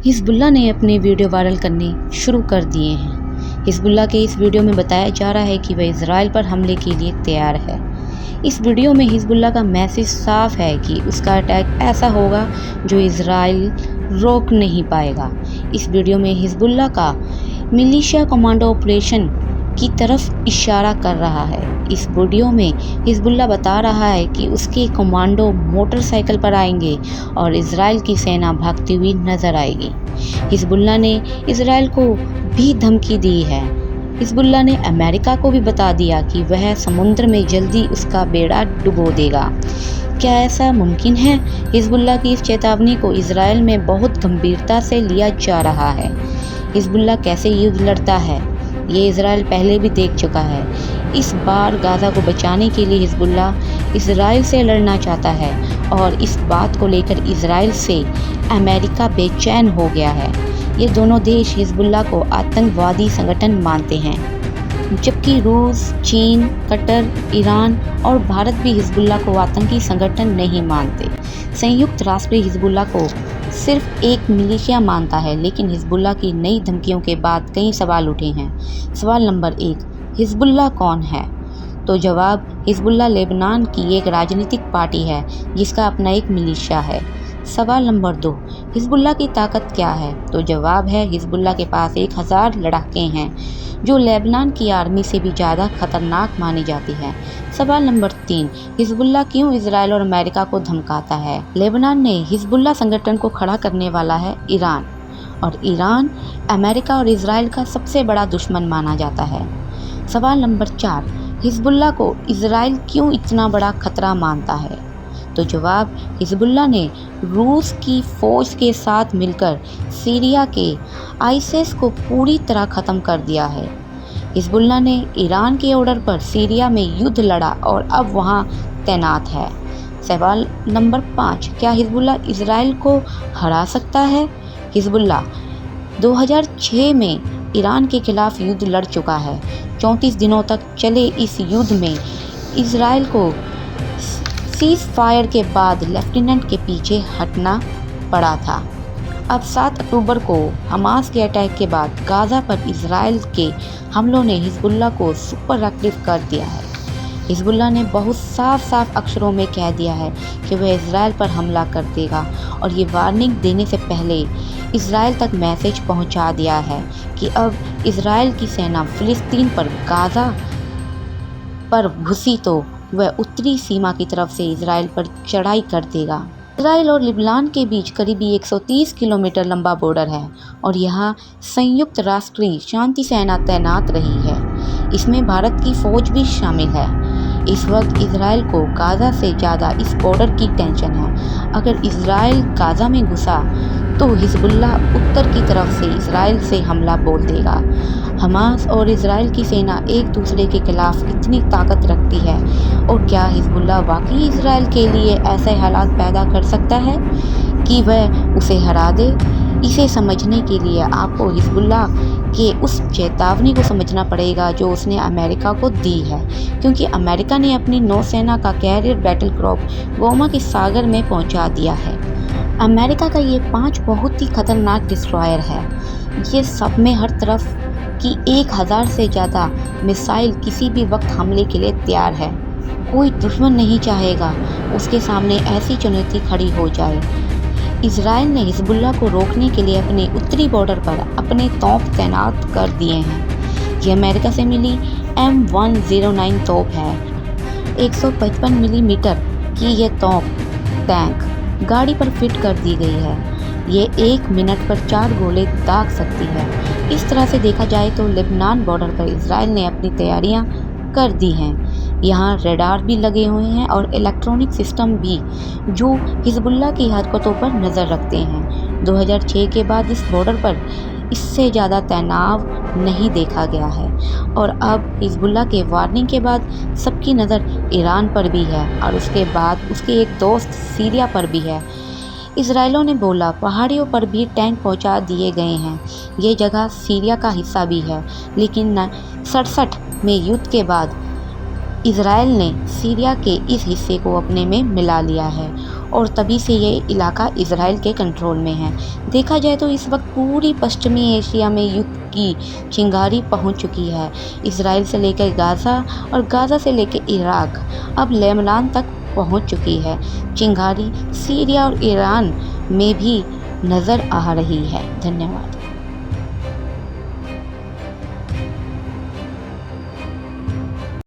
Hezbollah ने अपने video viral करने शुरू कर दिए हैं। हिज़्बुल्लाह के इस वीडियो में बताया जा रहा है कि वह इजराइल पर हमले के लिए तैयार है। इस वीडियो में हिज़्बुल्लाह का मैसेज साफ है कि उसका अटैक ऐसा होगा जो इजराइल रोक नहीं पाएगा। इस वीडियो में हिज़्बुल्लाह का मिलिशिया कमांडो ऑपरेशन की तरफ इशारा कर रहा है। इस वीडियो में हिज़्बुल्लाह बता रहा है कि उसके कमांडो मोटरसाइकिल पर आएंगे और इजराइल की सेना भागती हुई नजर आएगी। हिज़्बुल्लाह ने इजराइल को भी धमकी दी है। हिज़्बुल्लाह ने अमेरिका को भी बता दिया कि वह समुद्र में जल्दी उसका बेड़ा डुबो देगा। क्या ऐसा मुमकिन है? हिज़्बुल्लाह की इस चेतावनी को इजराइल में बहुत गंभीरता से लिया जा रहा है। हिज़्बुल्लाह कैसे युद्ध लड़ता है ये इजराइल पहले भी देख चुका है। इस बार गाज़ा को बचाने के लिए हिज़्बुल्लाह इजराइल से लड़ना चाहता है और इस बात को लेकर इजराइल से अमेरिका बेचैन हो गया है। ये दोनों देश हिज़्बुल्लाह को आतंकवादी संगठन मानते हैं, जबकि रूस, चीन, कतर, ईरान और भारत भी हिज़्बुल्लाह को आतंकी संगठन नहीं मानते। संयुक्त राष्ट्र हिज़्बुल्लाह को सिर्फ एक मिलिशिया मानता है, लेकिन हिज़्बुल्लाह की नई धमकियों के बाद कई सवाल उठे हैं। सवाल नंबर 1, हिज़्बुल्लाह कौन है? तो जवाब, हिज़्बुल्लाह लेबनान की एक राजनीतिक पार्टी है जिसका अपना एक मिलिशिया है। सवाल नंबर 2, हिज़्बुल्लाह की ताकत क्या है? तो जवाब है, हिज़्बुल्लाह के पास 1000 लड़ाके हैं जो लेबनान की आर्मी से भी ज़्यादा खतरनाक मानी जाती है। सवाल नंबर 3, हिज़्बुल्लाह क्यों इजराइल और अमेरिका को धमकाता है? लेबनान ने हिज़्बुल्लाह संगठन को खड़ा करने वाला है ईरान, और ईरान अमेरिका और इजराइल का सबसे बड़ा दुश्मन माना जाता है। सवाल नंबर 4, हिज़्बुल्लाह को इजराइल क्यों इतना बड़ा खतरा मानता है? तो जवाब, हिज़्बुल्लाह ने रूस की फ़ौज के साथ मिलकर सीरिया के आईएस को पूरी तरह ख़त्म कर दिया है। हिज़्बुल्लाह ने ईरान के ऑर्डर पर सीरिया में युद्ध लड़ा और अब वहां तैनात है। सवाल नंबर 5, क्या हिज़्बुल्लाह इजराइल को हरा सकता है? हिज़्बुल्लाह 2006 में ईरान के खिलाफ युद्ध लड़ चुका है। 34 दिनों तक चले इस युद्ध में इजराइल को सीज़ फायर के बाद लेफ्टिनेंट के पीछे हटना पड़ा था। अब 7 अक्टूबर को हमास के अटैक के बाद गाज़ा पर इजराइल के हमलों ने हिज़्बुल्लाह को सुपर एक्टिव कर दिया है। हिज़्बुल्लाह ने बहुत साफ अक्षरों में कह दिया है कि वह इजराइल पर हमला कर देगा, और ये वार्निंग देने से पहले इजराइल तक मैसेज पहुंचा दिया है कि अब इजराइल की सेना फ़िलिस्तीन पर गाज़ा पर घुसी तो वह उत्तरी सीमा की तरफ से इजराइल पर चढ़ाई कर देगा। इजराइल और लिबनान के बीच करीबी 130 किलोमीटर लंबा बॉर्डर है और यहाँ संयुक्त राष्ट्रीय शांति सेना तैनात रही है। इसमें भारत की फ़ौज भी शामिल है। इस वक्त इजराइल को गाज़ा से ज़्यादा इस बॉर्डर की टेंशन है। अगर इजराइल गाज़ा में घुसा तो हिज़्बुल्लाह उत्तर की तरफ से इजराइल से हमला बोल देगा। हमास और इजराइल की सेना एक दूसरे के खिलाफ इतनी ताकत रखती है, और क्या हिज़्बुल्लाह वाकई इजराइल के लिए ऐसे हालात पैदा कर सकता है कि वह उसे हरा दे? इसे समझने के लिए आपको हिज़्बुल्लाह के उस चेतावनी को समझना पड़ेगा जो उसने अमेरिका को दी है, क्योंकि अमेरिका ने अपनी नौसेना का कैरियर बैटलक्रॉफ्ट गोमा के सागर में पहुंचा दिया है। अमेरिका का ये 5 बहुत ही खतरनाक डिस्ट्रॉयर है। ये सब में हर तरफ की 1000 से ज़्यादा मिसाइल किसी भी वक्त हमले के लिए तैयार है। कोई दुश्मन नहीं चाहेगा उसके सामने ऐसी चुनौती खड़ी हो जाए। इजराइल ने हिज़्बुल्लाह को रोकने के लिए अपने उत्तरी बॉर्डर पर अपने तोप तैनात कर दिए हैं। ये अमेरिका से मिली M109 तोप है। 155 मिलीमीटर की ये तोप टैंक गाड़ी पर फिट कर दी गई है। ये 1 मिनट पर 4 गोले दाग सकती है। इस तरह से देखा जाए तो लेबनान बॉर्डर पर इजराइल ने अपनी तैयारियां कर दी हैं। यहाँ रडार भी लगे हुए हैं और इलेक्ट्रॉनिक सिस्टम भी, जो हिज़्बुल्लाह की हरकतों पर नज़र रखते हैं। 2006 के बाद इस बॉर्डर पर इससे ज़्यादा तनाव नहीं देखा गया है, और अब हिज़्बुल्लाह के वार्निंग के बाद सबकी नज़र ईरान पर भी है, और उसके बाद उसके एक दोस्त सीरिया पर भी है। इजराइलों ने बोला पहाड़ियों पर भी टैंक पहुंचा दिए गए हैं। ये जगह सीरिया का हिस्सा भी है, लेकिन 67 में युद्ध के बाद इजराइल ने सीरिया के इस हिस्से को अपने में मिला लिया है और तभी से ये इलाका इजराइल के कंट्रोल में है। देखा जाए तो इस वक्त पूरी पश्चिमी एशिया में युद्ध की चिंगारी पहुंच चुकी है। इजराइल से लेकर गाज़ा और गाज़ा से लेकर इराक, अब लेबनान तक पहुंच चुकी है। चिंगारी सीरिया और ईरान में भी नज़र आ रही है। धन्यवाद।